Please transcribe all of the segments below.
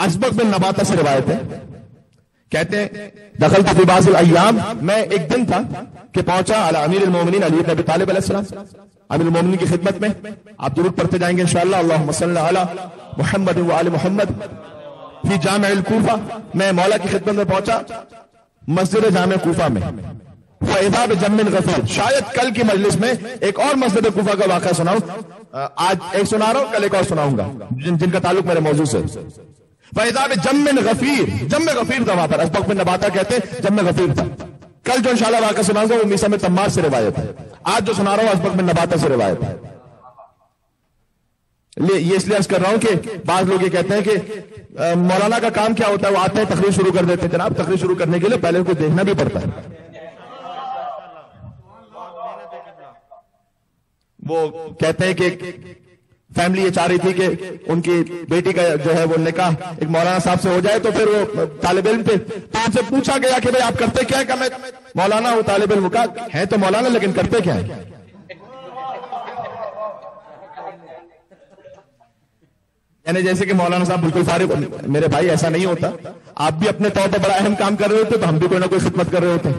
اسبق بن نباتہ سے روایت ہے، کہتے ہیں دخلت فی بعض الایام، میں ایک دن تھا کہ پہنچا علی امیر المومنین علی بن ابی طالب علیہ السلام، امیر المومنین کی خدمت میں. آپ درود پڑھتے جائیں گے انشاءاللہ، اللہم صلی علی محمد و آل محمد. فی جامع الکوفہ، میں مولا کی خدمت میں پہنچا مسجد جامع کوفہ میں. فاذا بجم غفیر، شاید کل کی مجلس میں ایک اور مسجد کوفہ کا واقعہ سناؤں، آج ایک سنا رہا ہوں، کل ایک اور سناؤں گا جن کا تعلق میرے موضوع سے. فاذا بجم غفیر، جم غفیر تھا وہاں پر، اسبق بن نباتہ کہتے ہیں جم غفیر تھا. کل جو انشاءاللہ واقعہ سناؤں گا وہ میسا میں تمار سے روایت ہے، آج جو سنا رہا ہوں اسبق بن نباتہ سے روایت ہے. یہ اس لیے عرض کر رہا ہوں کہ بعض لوگ یہ کہتے ہیں کہ مولانا کا کام کیا ہوتا ہے، وہ آتے ہیں تقریر شروع کر دیتے ہیں. جناب تقریر شروع کرنے کے لیے پہلے ان کو دیکھنا بھی پڑتا ہے. وہ کہتے ہیں کہ فیملی یہ چاہ رہی تھی کہ ان کی بیٹی کا جو ہے وہ نکاح ایک مولانا صاحب سے ہو جائے، تو پھر وہ طالب علم تھے تو ان سے پوچھا گیا کہ بھئی آپ کرتے کیا ہے؟ کہ میں مولانا ہوں. طالب علم کا ہے تو مولانا لیکن کرتے کیا ہے؟ یعنی جیسے کہ مولانا صاحب بالکل فارغ. میرے بھائی ایسا نہیں ہوتا، آپ بھی اپنے طور پر بڑا اہم کام کر رہے ہوتے تو ہم بھی کوئی نہ کوئی خدمت کر رہے ہوتے،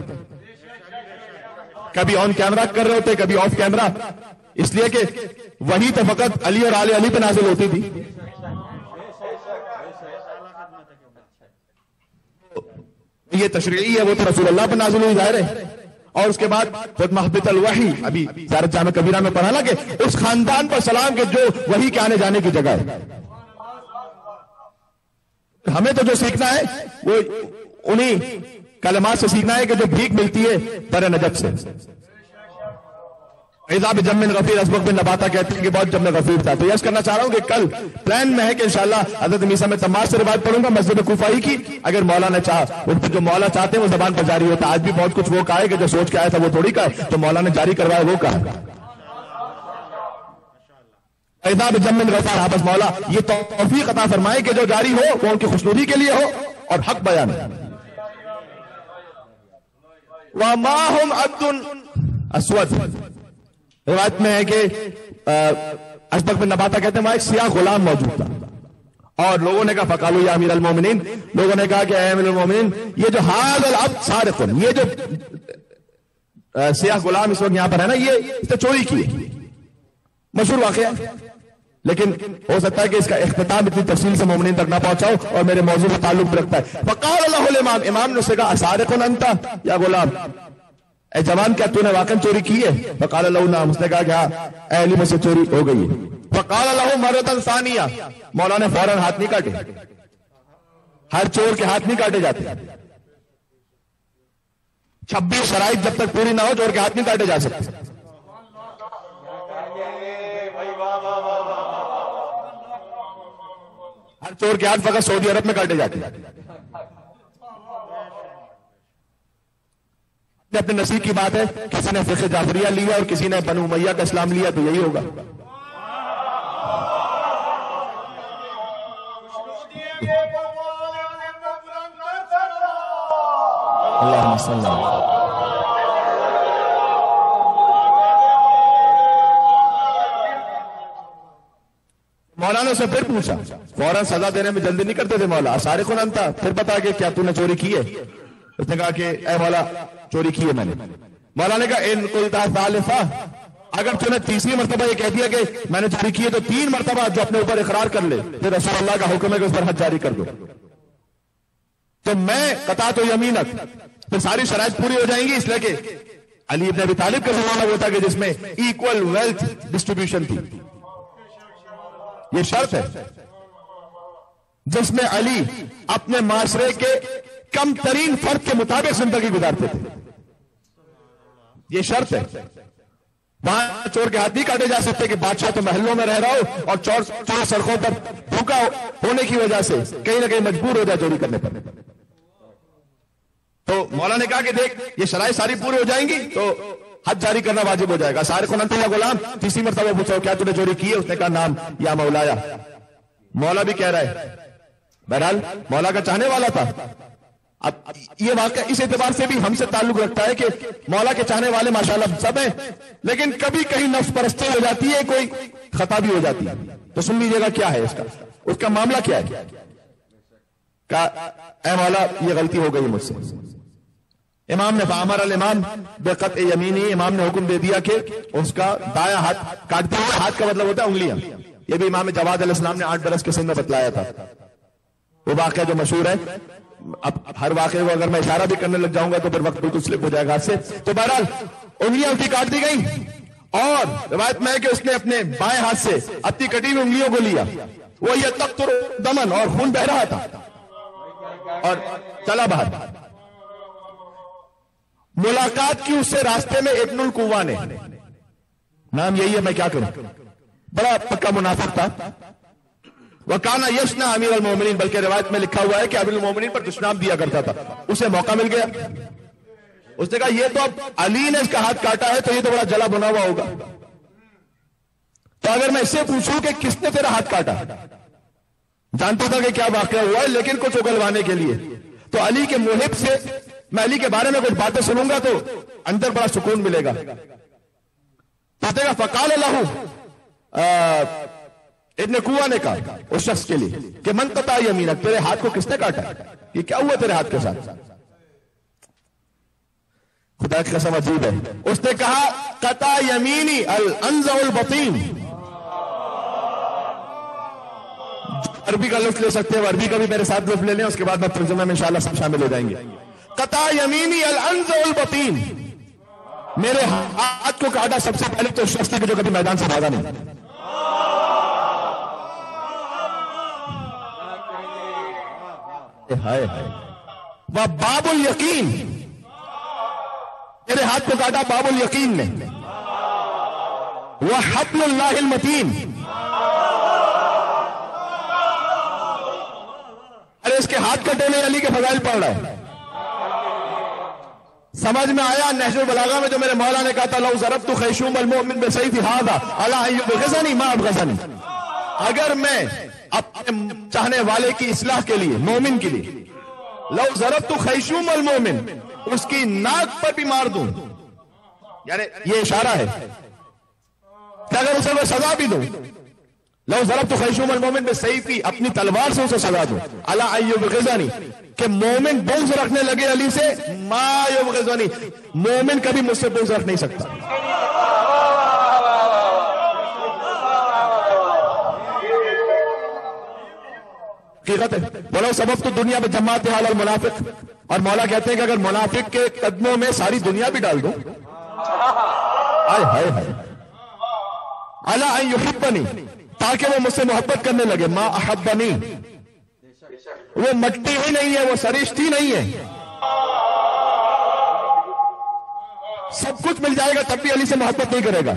کبھی آن کیمرہ کر رہے ہوتے کبھی آف کیمرہ. اس لیے کہ وہی تو فقط علی اور آل علی پہ نازل ہوتی تھی. یہ تشریعی ہے، وہ تو رسول اللہ پہ نازل ہوئی ظاہر ہے. اور اس کے بعد محبت الوحی، ابھی زیارت جامع کبیرہ میں پڑھا نا کہ اس خاندان پر سلام کے جو وحی کے آنے جانے کی جگہ ہے. ہمیں تو جو سیکھنا ہے وہ انہی کلمات سے سیکھنا ہے کہ جو بھیک ملتی ہے در نجف سے. اذا بجم غفیر، اسبق بن نباتہ کہتے ہیں کہ بہت جم غفیر تھا. تو یس کرنا چاہ رہا ہوں کہ کل پلان میں ہے کہ انشاءاللہ حضرت میسا میں تمار سے روایت پڑھوں گا مسجد کوفہ کی. اگر مولا نے چاہا، جو مولا چاہتے ہیں وہ زبان پر جاری ہوتا ہے. آج بھی بہت کچھ وہ کہا ہے کہ جو سوچ کے آیا تھا وہ تھوڑی کہا ہے، تو مولا نے جاری کروایا وہ کہا. اذا بجم غفیر، آپ بس مولا یہ توفیق عطا فرمائے کہ جو جاری ہو وہ ان کی خوشنودی کے لیے ہو اور حق بیان ہے. وما هم عبد اسود، روایت میں ہے کہ اسبق بن نباتہ کہتے ہیں وہاں ایک سیاہ غلام موجود تھا اور لوگوں نے کہا فقالوا یا امیر المومنین، لوگوں نے کہا کہ اے امیر المومنین یہ جو حاضر العبد سارق، یہ جو سیاہ غلام اس وقت یہاں پر ہے نا یہ اس نے چوری کی. مشہور واقعہ، لیکن ہو سکتا ہے کہ اس کا اختتام اتنی تفصیل سے مومنین تک نہ پہنچاؤ اور میرے موضوع سے تعلق رکھتا ہے. فقال له الامام، امام نے اسے کہا اسارق انت یا غلام، اے جوان کیا تو نے واقعا چوری کی ہے؟ فقال له نعم، اس نے کہا کہ ہاں اے علی مجھ سے چوری ہو گئی ہے. فقال له مرة ثانیہ، مولا نے فوراً ہاتھ نہیں کاٹے. ہر چور کے ہاتھ نہیں کاٹے جاتے. 26 شرائط جب تک پوری نہ ہو چور کے ہاتھ نہیں کاٹے جا سکتے. ہر چور کے ہاتھ فقط سعودی عرب میں کاٹے جاتے ہیں. اپنے نصیب کی بات ہے، کسی نے فقہ جعفریہ لیا اور کسی نے بنو امیہ کا اسلام لیا تو یہی ہوگا. اللہم صلی اللہ. مولانا سے پھر پوچھا، فوراً سزا دینے میں جلدی نہیں کرتے تھے مولا. سارق انت، پھر بتا کہ کیا تو نے چوری کی ہے؟ اس نے کہا کہ اے مولا چوری کی ہے میں نے. مولا نے کہا ان قلت ثالثہ، اگر تو نے تیسری مرتبہ یہ کہہ دیا کہ میں نے چوری کی ہے تو 3 مرتبہ جو اپنے اوپر اقرار کر لے، پھر رسول اللہ کا حکم ہے کہ اس پر حد جاری کر دو. تو میں قطعت یمینک، پھر ساری شرائط پوری ہو جائیں گی. اس لیے کہ علی ابن ابی طالب کا زمانہ وہ تھا کہ جس میں ایکول ویلتھ ڈسٹریبیوشن تھی. یہ شرط ہے جس میں علی اپنے معاشرے کے کم ترین فرد کے مطابق زندگی گزارتے تھے. یہ شرط ہے. وہاں چور کے ہاتھ نہیں کاٹے جا سکتے کہ بادشاہ تو محلوں میں رہ رہا ہو اور چور سڑکوں پر بھوکا ہونے کی وجہ سے کہیں نہ کہیں مجبور ہو جائے چوری کرنے پر. تو مولا نے کہا کہ دیکھ یہ شرائط ساری پوری ہو جائیں گی تو حد جاری کرنا واجب ہو جائے گا. سارق انت یا غلام، تیسری مرتبہ پوچھا کیا تو نے چوری کی ہے؟ اس نے کہا نام یا مولایا. مولا بھی کہہ رہا ہے، بہرحال مولا کا چاہنے والا تھا. اب یہ واقعہ اس اعتبار سے بھی ہم سے تعلق رکھتا ہے کہ مولا کے چاہنے والے ماشاءاللہ سب ہیں، لیکن کبھی کہیں نفس پرستی ہو جاتی ہے، کوئی خطا بھی ہو جاتی ہے. تو سن لیجیے گا کیا ہے اس کا معاملہ کیا ہے. کہا اے مولا یہ غلطی ہو گئی مجھ سے. امام نے فامر الامام بقطع یمینی، امام نے حکم دے دیا کہ اس کا دایاں ہاتھ کاٹ دیا. ہاتھ کا مطلب ہوتا ہے انگلیاں. یہ بھی امام جواد علیہ السلام نے 8 برس کے سن میں بتلایا تھا. وہ واقعہ جو مشہور ہے، اب ہر واقعے کو اگر میں اشارہ بھی کرنے لگ جاؤں گا تو پھر وقت بالکل سلپ ہو جائے گا ہاتھ سے. تو بہرحال انگلیاں اس کی کاٹ دی گئی، اور روایت میں ہے کہ اس نے اپنے بائیں ہاتھ سے اپنی کٹی ہوئی انگلیوں کو لیا. وہ یہ تقطر دمن، اور خون بہ رہا تھا، اور چلا باہر. ملاقات کی اس سے راستے میں ابن القوا نے، نام یہی ہے، میں کیا کروں، بڑا پکا منافق تھا. وَكَانَ يَشْنَا امیر المومنین، بلکہ روایت میں لکھا ہوا ہے کہ امیر المومنین پر دشنام دیا کرتا تھا. اسے موقع مل گیا، اس نے کہا یہ تو اب علی نے اس کا ہاتھ کاٹا ہے تو یہ تو بڑا جلا بنا ہوا ہوگا، تو اگر میں اس سے پوچھوں کہ کس نے تیرا ہاتھ کاٹا، جانتا تھا کہ کیا واقعہ ہوا ہے لیکن کچھ اگلوانے کے لیے تو علی کے محب سے میں علی کے بارے میں کچھ باتیں سنوں گا تو اندر بڑا سکون ملے گا. کہتے گا فقال لہو، ابن قوا نے کہا اس شخص کے لیے کہ من قطع یمینک، تیرے ہاتھ کو کس نے کاٹا، یہ کیا ہوا تیرے ہاتھ کے ساتھ. خدا کی قسم عجیب ہے. اس نے کہا قطع یمینی الانزع البطین. عربی کا لفظ لے سکتے ہیں، عربی کا بھی میرے ساتھ لفظ لے لیں، اس کے بعد میں ترجمہ میں انشاءاللہ سب شامل ہو جائیں گے. قطع یمینی الانزع البطین، میرے ہاتھ کو کاٹا سب سے پہلے تو شخص جو کبھی میدان سے بھاگا نہیں. وہ باب الیقین، میرے ہاتھ کو کاٹا باب الیقین نے. وہ حبل اللہ المتین، ارے اس کے ہاتھ کٹے میں علی کے فضائل پڑھ رہا ہے. سمجھ میں آیا نہج البلاغہ میں جو میرے مولا نے کہا تھا لو ضربت خیشوم المؤمن بسیف ھذا علی ان یبغضنی ما ابغضنی، اگر میں اپنے چاہنے والے کی اصلاح کے لیے، مومن کے لیے، لو ضربت خیشوم المؤمن، اس کی ناک پر بھی مار دوں، یعنی یہ اشارہ ہے کہ اگر اسے میں سزا بھی دوں، لو ضربت خیشوم المؤمن بسیفی، اپنی تلوار سے اسے سزا دوں، علی ان یبغضنی، کہ مومن بغض رکھنے لگے علی سے، ما یبغضنی، مومن کبھی مجھ سے بغض رکھ نہیں سکتا. حقیقت ہے. بولو سبب تو دنیا میں جماعت حال اور منافق، اور مولا کہتے ہیں کہ اگر منافق کے قدموں میں ساری دنیا بھی ڈال دوں، ہائے ہائے ہائے، الا ان یحبنی، تاکہ وہ مجھ سے محبت کرنے لگے، ما احبنی، وہ مٹی ہی نہیں ہے، وہ سرشتی نہیں ہے، سب کچھ مل جائے گا تب بھی علی سے محبت نہیں کرے گا.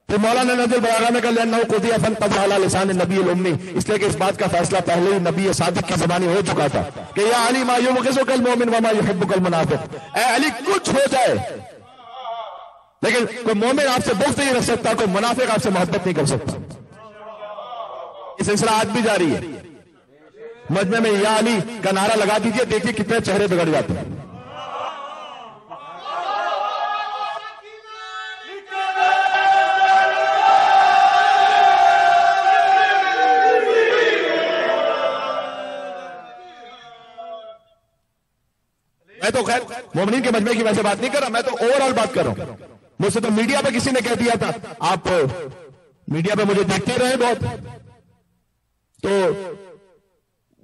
پھر مولانا نظر البلاغہ میں کہا لأنہ قضی فانقضى علی لسان النبی الامی، اس لیے کہ اس بات کا فیصلہ پہلے ہی نبی صادق کی زبانی ہو چکا تھا کہ یا علی ما یبغضک المؤمن وما یحبک المنافق، اے علی کچھ ہو جائے لیکن کوئی مومن آپ سے بغض نہیں رکھ سکتا، کوئی منافق آپ سے محبت نہیں کر سکتا. یہ سلسلہ آج بھی جاری ہے. مجمع میں یا علی کا نعرہ لگا دیجئے، دیکھیے کتنے چہرے بگڑ جاتے ہیں. میں تو خیر مومنین کے مجمع کی ویسے بات نہیں کر رہا، میں تو اوور آل بات کر رہا ہوں. مجھ سے تو میڈیا پہ کسی نے کہہ دیا تھا، آپ میڈیا پہ مجھے دیکھتے رہے بہت، تو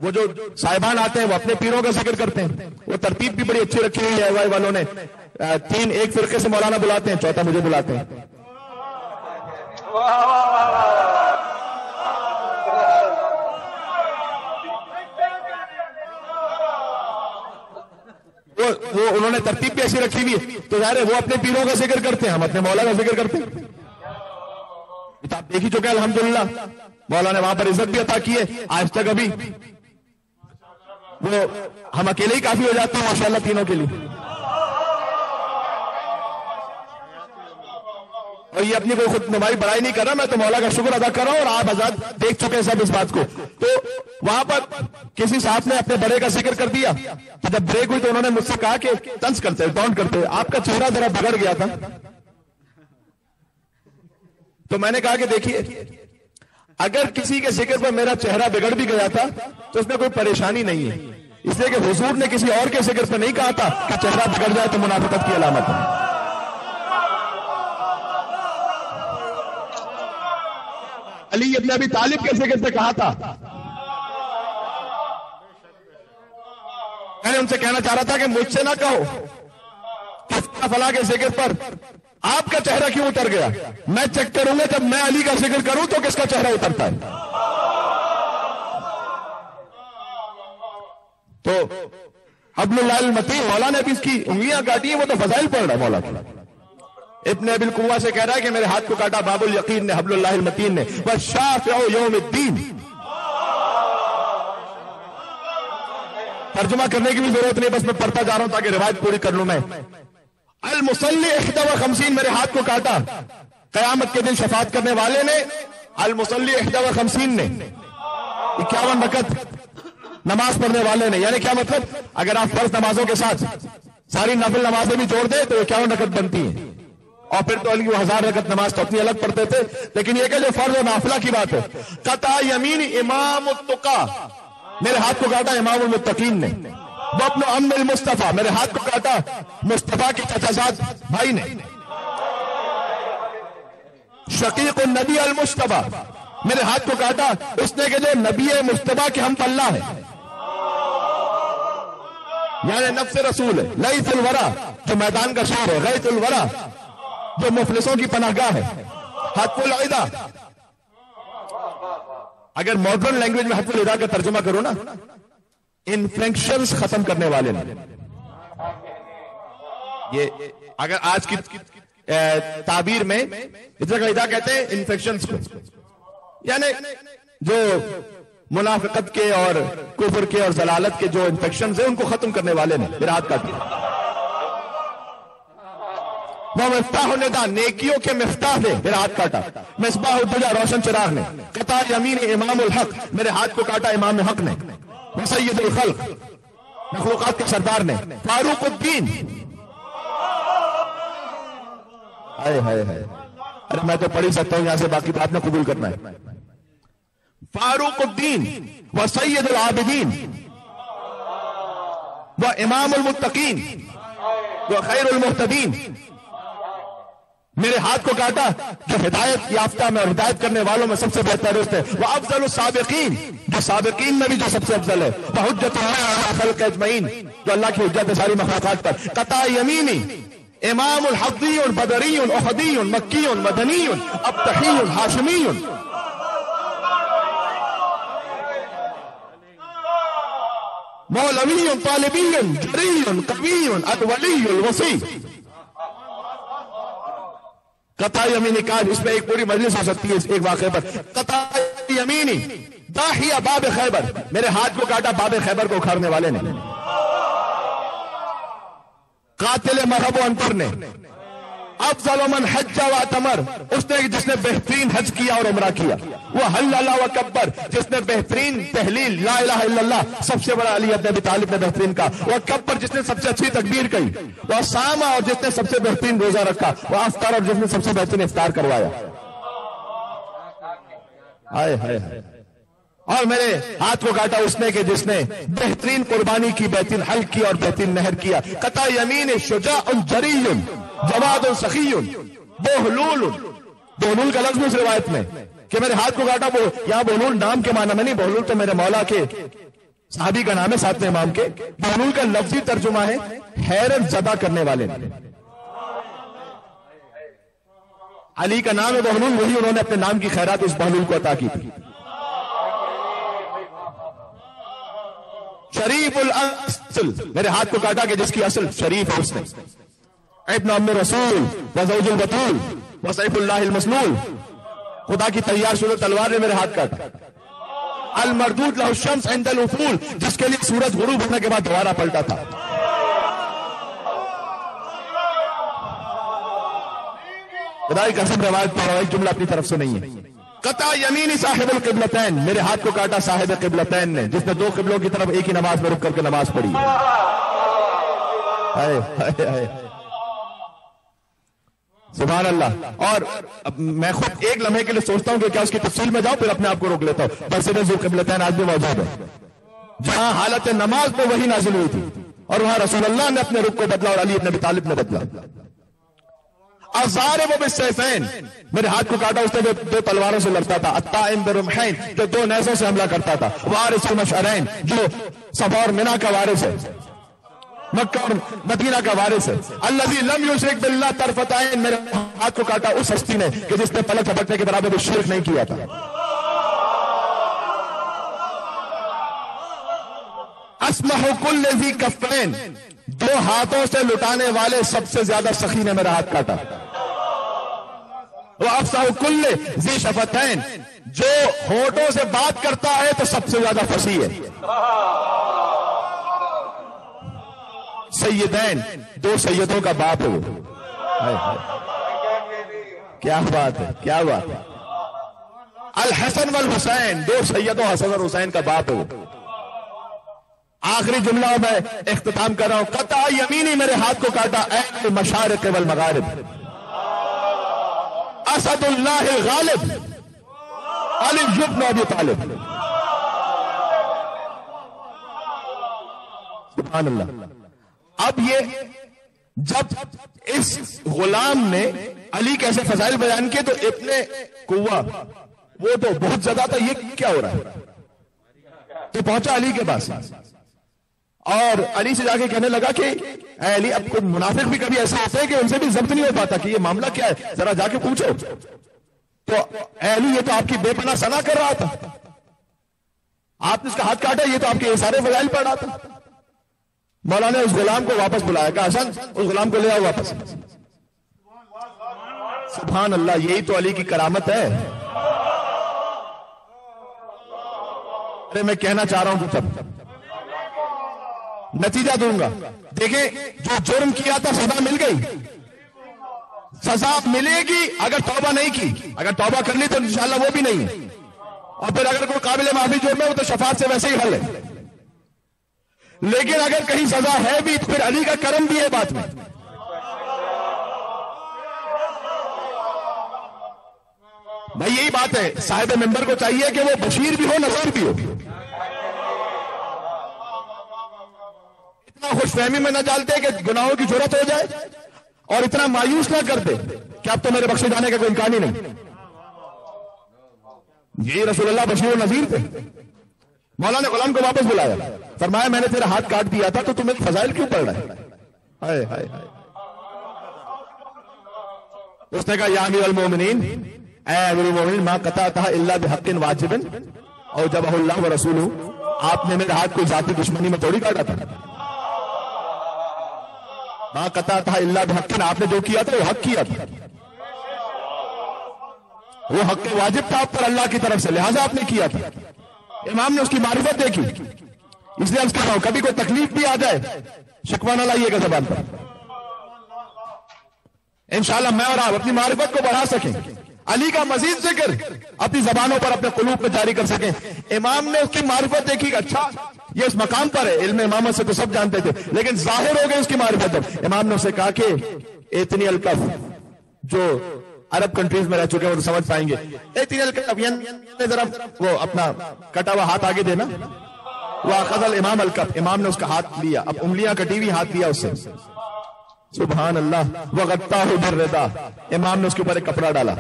وہ جو صاحبان آتے ہیں وہ اپنے پیروں کا ذکر کرتے ہیں، وہ ترتیب بھی بڑی اچھی رکھی ہوئی ہے وائی والوں نے. 3 ایک فرقے سے مولانا بلاتے ہیں، چوتھا مجھے بلاتے ہیں. وہ انہوں نے ترتیب بھی ایسی رکھی ہوئی ہے، تو ظاہر ہے وہ اپنے پیروں کا ذکر کرتے ہیں، ہم اپنے مولا کا ذکر کرتے ہیں. کتاب دیکھ ہی چکے الحمدللہ، مولا نے وہاں پر عزت بھی عطا کی ہے. آج تک ابھی وہ ہم اکیلے ہی کافی ہو جاتے ہیں ماشاءاللہ تینوں کے لیے. اور یہ اپنی کوئی خود نمائی بڑائی نہیں کر رہا، میں تو مولا کا شکر ادا کر رہا ہوں، اور آپ آزاد دیکھ چکے ہیں سب اس بات کو. تو وہاں پر کسی صاحب نے اپنے بڑے کا ذکر کر دیا، تو جب بریک ہوئی تو انہوں نے مجھ سے کہا کہ طنز کرتے ٹونٹ کرتے، آپ کا چہرہ ذرا بگڑ گیا تھا. تو میں نے کہا کہ دیکھیے اگر کسی کے ذکر پر میرا چہرہ بگڑ بھی گیا تھا تو اس میں کوئی پریشانی نہیں ہے، اس لیے کہ حضور نے کسی اور کے ذکر پر نہیں کہا تھا کہ چہرہ بگڑ جائے تو منافقت کی علامت ہے۔ علی ابن ابی طالب کے ذکر پہ کہا تھا، میں نے ان سے کہنا چاہ رہا تھا کہ مجھ سے نہ کہو کہ فلاں کے ذکر پر آپ کا چہرہ کیوں اتر گیا، میں چیک کروں گا جب میں علی کا ذکر کروں تو کس کا چہرہ اترتا ہے۔ تو حبل اللہ المتین، مولا نے بھی اس کی انگلیاں کاٹی ہیں، وہ تو فضائل پڑھ رہا ہے مولا کا۔ ابن ابی القوہ سے کہہ رہا ہے کہ میرے ہاتھ کو کاٹا باب الیقین نے، حبل اللہ المتین نے، والشافع یوم الدین۔ ترجمہ کرنے کی بھی ضرورت نہیں، بس میں پڑھتا جا رہا ہوں تاکہ روایت پوری کر لوں میں۔ المصلی 51 میرے ہاتھ کو کاٹا، قیامت کے دن شفاعت کرنے والے نے، المصلی 51 نے 51 رکعت نماز پڑھنے والے نے، یعنی کیا مطلب، اگر آپ فرض نمازوں کے ساتھ ساری نفل نمازیں بھی جوڑ دیں تو 51 رکعت بنتی ہیں، اور پھر تو علی وہ 1000 رکعت نماز تو اپنی الگ پڑھتے تھے، لیکن یہ کہ جو فرض و نافلہ کی بات ہے۔ قطع یمین امام التقا، میرے ہاتھ کو کاٹا امام المتقین نے۔ وابن ام المصطفیٰ، میرے ہاتھ کو کاٹا مصطفیٰ کے چچا زاد بھائی نے۔ شقیق النبی المصطفیٰ، میرے ہاتھ کو کاٹا اس نے کہ جو نبی مصطفیٰ کے ہم پلہ ہے، یعنی نفس رسول ہے، لیث الورا جو میدان کا شعر ہے، غیث الورا جو مفلسوں کی پناہ گاہ ہے، حتف العدا، اگر ماڈرن لینگویج میں حتف العدا کا ترجمہ کرو نا، انفیکشنز ختم کرنے والے نے۔ یہ اگر آج کی تعبیر میں حتف العدا کہتے ہیں انفیکشنز کو، یعنی جو منافقت کے اور کفر کے اور ضلالت کے جو انفیکشنز ہیں ان کو ختم کرنے والے نے میرا ہاتھ کاٹ دیا۔ وہ مفتاح الندى، نیکیوں کے مفتاح نے میرا ہاتھ کاٹا۔ مصباح الدجى، روشن چراغ نے۔ قطع یمین امام الحق، میرے ہاتھ کو کاٹا امام حق نے۔ سید الخلق، مخلوقات کے سردار نے۔ فاروق الدین، ہائے ہائے ہائے، ارے میں تو پڑھ ہی سکتا ہوں یہاں سے، باقی آپ نے قبول کرنا ہے۔ فاروق الدین و سید العابدین و امام المتقین و خیر المہتدین، میرے ہاتھ کو کاٹا جو ہدایت یافتہ میں اور ہدایت کرنے والوں میں سب سے بہتر ہے، وہ افضل السابقین، جو سابقین میں بھی جو سب سے افضل ہے، وحجت اللہ علی خلق اجمعین، جو اللہ کی حجت ہے ساری مخلوقات پر۔ قطع یمینی امام الحقی بدری احدی مکی مدنی ابتحی ہاشمی، مولوی طالبی جری قوی ادولی الوصی۔ قطع یمینی کاج، اس میں ایک پوری مجلس ہو سکتی ہے ایک واقعے پر۔ قطع یمینی داحیہ باب خیبر، میرے ہاتھ کو کاٹا باب خیبر کو اکھاڑنے والے نے۔ قاتل مرحب و انتر نے۔ افضل من حج و اعتمر، اس نے جس نے بہترین حج کیا اور عمرہ کیا۔ وہ حلل و کبر، جس نے بہترین تحلیل لا الہ الا اللہ، سب سے بڑا علی ابن ابی طالب نے بہترین کا۔ وہ کبر، جس نے سب سے اچھی تکبیر کہی۔ وہ ساما، اور جس نے سب سے بہترین روزہ رکھا۔ وہ افطار، اور جس نے سب سے بہترین افطار کروایا۔ ہائے ہائے ہائے، اور میرے ہاتھ کو کاٹا اس نے کہ جس نے بہترین قربانی کی، بہترین حلق کی اور بہترین نہر کیا۔ قطع یمین شجاع جری جواد سخی بہلول، بہلول کا لفظ اس روایت میں کہ میرے ہاتھ کو کاٹا، وہ یہاں بہلول نام کے معنی میں نہیں، بہلول تو میرے مولا کے صحابی کا نام ہے، ساتویں امام کے۔ بہلول کا لفظی ترجمہ ہے حیرت زدہ کرنے والے۔ علی کا نام ہے بہلول، وہی انہوں نے اپنے نام کی خیرات اس بہلول کو عطا کی تھی۔ شریف الاصل، میرے ہاتھ کو کاٹا کہ جس کی اصل شریف ہے، اس نے۔ ابن ام رسول وزوج البتول وسیف اللہ المسلول، خدا کی تیار شدہ تلوار نے میرے ہاتھ کاٹا۔ المردود لہ الشمس عند الافول، جس کے لیے سورج غروب ہونے کے بعد دوبارہ پلٹا تھا۔ خدا کی قسم روایت پڑھ رہا ہوں، ایک جملہ اپنی طرف سے نہیں ہے۔ قطع یمینی صاحب القبلتین، میرے ہاتھ کو کاٹا صاحب قبلتین نے، جس نے دو قبلوں کی طرف ایک ہی نماز میں رک کر کے نماز پڑھی۔ ہائے ہائے ہائے، سبحان اللہ. اور میں خود ایک لمحے کے لیے سوچتا ہوں کہ کیا اس کی تفصیل میں جاؤں، پھر اپنے آپ کو روک لیتا ہوں. مسجد ذوالقبلتین آج بھی موجود ہے، جہاں حالت نماز میں وہی نازل ہوئی تھی، اور وہاں رسول اللہ نے اپنے رخ کو بدلا اور علی ابن ابی طالب نے بدلا. الضارب بالسیفین، میرے ہاتھ کو کاٹا اس نے جو دو تلواروں سے لڑتا تھا. الطائم برمحین، جو دو نیزوں سے حملہ کرتا تھا. وارث المشعرین، جو صفا اور منی کا وارث ہے، مکہ اور مدینہ کا وارث ہے. الذی لم یشرک باللہ طرفۃ عین، میرے ہاتھ کو کاٹا اس ہستی نے کہ جس نے پلک جھپکنے کے برابر بھی شرک نہیں کیا تھا. اسمح کل ذی کفین، دو ہاتھوں سے لٹانے والے سب سے زیادہ سخی نے میرا ہاتھ کاٹا. وافصح کل ذی شفتین، جو ہونٹوں سے بات کرتا ہے تو سب سے زیادہ فصیح ہے. سیدین، دو سیدوں کا باپ ہے وہ. کیا بات ہے، کیا بات ہے. الحسن والحسین، دو سیدوں حسن اور حسین کا باپ ہے وہ. آخری جملہ میں اختتام کر رہا ہوں. قطع یمینی، میرے ہاتھ کو کاٹا اے مشارق والمغارب. اسد اللہ الغالب، علی بن ابی طالب. سبحان اللہ. اب یہ جب اس غلام نے علی کیسے فضائل بیان کیے تو اتنے قوہ وہ تو بہت زیادہ تھا. یہ کیا ہو رہا ہے؟ تو پہنچا علی کے پاس اور علی سے جا کے کہنے لگا کہ اے علی، اب کوئی منافق بھی کبھی ایسے ہوتے ہیں کہ ان سے بھی ضبط نہیں ہو پاتا کہ یہ معاملہ کیا ہے، ذرا جا کے پوچھو. تو اے علی، یہ تو آپ کی بے پناہ ثنا کر رہا تھا، آپ نے اس کا ہاتھ کاٹا، یہ تو آپ کے سارے فضائل پڑھ رہا تھا. مولانا نے اس غلام کو واپس بلایا، کہا حسن اس غلام کو لے آؤ واپس. سبحان اللہ، یہی تو علی کی کرامت ہے. ارے میں کہنا چاہ رہا ہوں کہ سب نتیجہ دوں گا. دیکھیں، جو جرم کیا تھا سزا مل گئی، سزا ملے گی اگر توبہ نہیں کی. اگر توبہ کر لی تو انشاءاللہ وہ بھی نہیں ہے. اور پھر اگر کوئی قابل معافی جرم ہے وہ تو شفاعت سے ویسے ہی حل ہے. لیکن اگر کہیں سزا ہے بھی تو پھر علی کا کرم بھی ہے بات میں. بھائی یہی بات ہے، صاحب منبر کو چاہیے کہ وہ بشیر بھی ہو نذیر بھی ہو. اتنا خوش فہمی میں نہ ڈالتے کہ گناہوں کی جرات ہو جائے، اور اتنا مایوس نہ کرتے کہ اب تو میرے بخشے جانے کا کوئی امکان ہی نہیں. یہ رسول اللہ بشیر و نذیر تھے. مولا نے غلام کو واپس بلایا، فرمایا میں نے تیرا ہاتھ کاٹ دیا تھا تو تمہیں فضائل کیوں پڑھ رہا ہے؟ ہائے ہائے ہائے. اس نے کہا یا امیر المومنین، اے امیر المومنین، ما قطعتها الا بحق واجب اوجبہ اللہ ورسولہ. آپ نے میرے ہاتھ کو ذاتی دشمنی میں تھوڑی کاٹا تھا. ما قطعتها الا بحق، آپ نے جو کیا تھا وہ حق کیا تھا، وہ حق واجب تھا آپ پر اللہ کی طرف سے، لہذا آپ نے کیا تھا. امام نے اس کی معرفت دیکھی، اس لیے کہہ رہا ہوں کبھی کوئی تکلیف بھی آ جائے شکوہ نہ لائیے گا زبان پر. انشاءاللہ میں اور آپ اپنی معرفت کو بڑھا سکیں، علی کا مزید ذکر اپنی زبانوں پر اپنے قلوب میں جاری کر سکیں. امام نے اس کی معرفت دیکھی کہ اچھا یہ اس مقام پر ہے. علم امامت سے تو سب جانتے تھے، لیکن ظاہر ہو گئے اس کی معرفت. جب امام نے اسے کہا کہ اتنی الکف، جو عرب کنٹریز میں رہ چکے ہیں وہ سمجھ پائیں گے، اتنی الکف یعنی ذرا وہ اپنا کٹا ہوا ہاتھ آگے دینا. واخذ الامام الکف، امام نے اس کا ہاتھ لیا، اب انگلیاں کٹی ہوئی ہاتھ لیا اس سے. سبحان اللہ. وغطاہ بالرضا، امام نے اس کے اوپر ایک کپڑا ڈالا.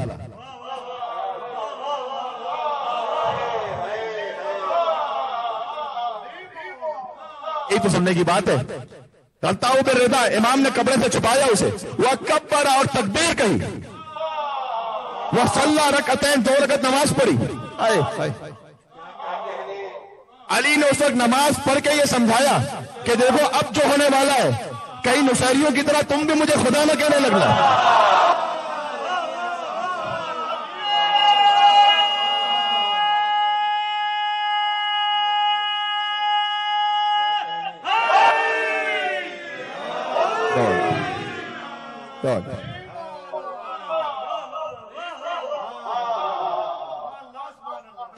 یہ تو سننے کی بات ہے. غطاہ بالرضا، امام نے کپڑے سے چھپایا اسے. وکبر، اور تکبیر کہی. وصلی رکعتین، 2 رکعت نماز پڑھی. علی نے اس وقت نماز پڑھ کے یہ سمجھایا کہ دیکھو اب جو ہونے والا ہے، کئی نشیریوں کی طرح تم بھی مجھے خدا نہ کہنے لگنا.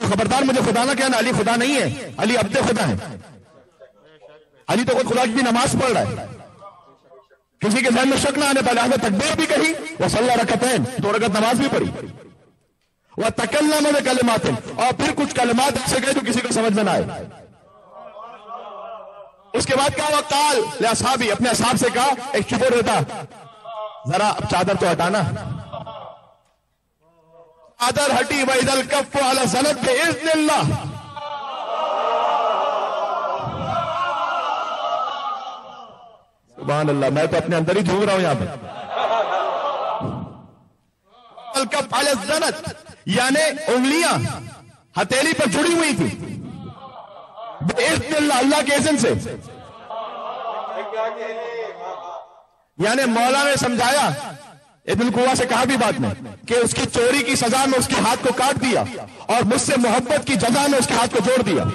خبردار مجھے خدا نہ کہنا، علی خدا نہیں ہے، علی عبد خدا ہے. علی تو خود خدا کی نماز پڑھ رہا ہے. کسی کے ذہن میں شک نہ آنے پا لہٰذا تکبیر بھی کہی وصلی رکعتین 2 رکعت نماز بھی پڑھی وتکلم بکلمات اور پھر کچھ کلمات ایسے گئے جو کسی کو سمجھ میں نہ آئے. اس کے بعد کیا وقال لاصحابی اپنے اصحاب سے کہا ایک چپ رہتا ذرا اب چادر تو ہٹانا. چادر ہٹی وَإِذَا الْكَفُّ عَلَى الزَّنَتِ بِإِذْنِ اللَّهِ. سبحان اللہ میں تو اپنے اندر ہی جھوم رہا ہوں یہاں پہ. الکف علی الزنت یعنی انگلیاں ہتھیلی پر جڑی ہوئی تھی بِإِذْنِ اللَّهِ اللہ کے اذن سے. یعنی مولا نے سمجھایا ابن القوہ سے کہا بھی بات میں کہ اس کی چوری کی سزا میں اس کے ہاتھ کو کاٹ دیا اور مجھ سے محبت کی جزا میں اس کے ہاتھ کو جوڑ دیا.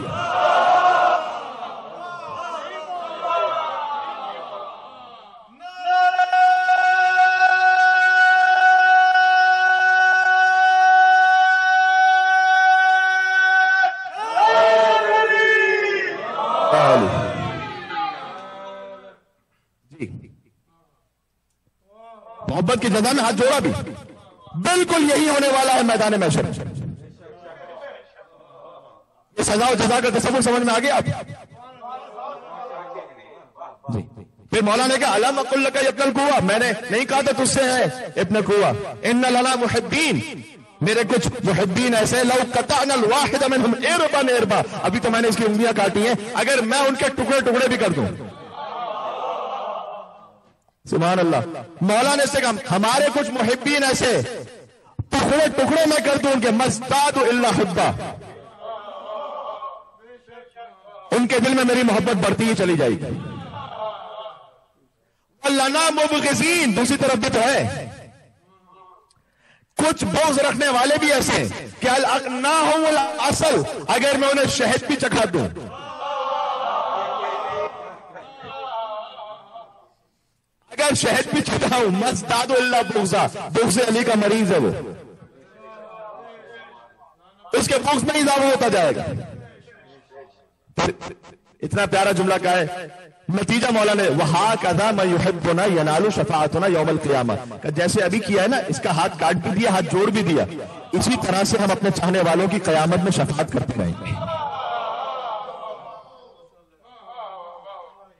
محبت کی جزا میں ہاتھ جوڑا بھی. بالکل یہی ہونے والا ہے میدان محشر. یہ سزا و جزا کا تصور سمجھ میں آ گیا آپ؟ جی. پھر مولا نے کہا علم اقل لک یا ابن القوہ میں نے نہیں کہا تھا تجھ سے ہے ابن القوہ ان لنا محبین میرے کچھ محبین ایسے لو قطعنا الواحد منهم اربا اربا ابھی تو میں نے اس کی انگلیاں کاٹی ہیں اگر میں ان کے ٹکڑے ٹکڑے بھی کر دوں. سبحان اللہ. مولا نے اس سے کہا ہمارے کچھ محبین ایسے ٹکڑے ٹکڑے میں کر دوں کہ مزداد الا حبا ان کے دل میں میری محبت بڑھتی ہی چلی جائے گی. لنا مبغضین دوسری طرف بھی تو ہے کچھ بغض رکھنے والے بھی ایسے کہ الاغناہم الاصل اگر میں انہیں شہد بھی چکھا دوں اگر شہد بھی چکھاؤں مزداد الا بغضا بغض علی کا مریض ہے وہ اس کے بغض میں اضافہ ہوتا جائے گا. اتنا پیارا جملہ کا ہے نتیجہ مولا نے وَهَكَذَا مَن يُحِبُّنَا يَنَالُ شَفَاعَتُنَا يَوْمَ الْقِيَامَةِ جیسے ابھی کیا ہے نا اس کا ہاتھ کاٹ بھی دیا ہاتھ جوڑ بھی دیا اسی طرح سے ہم اپنے چاہنے والوں کی قیامت میں شفاعت کرتے رہیں گے.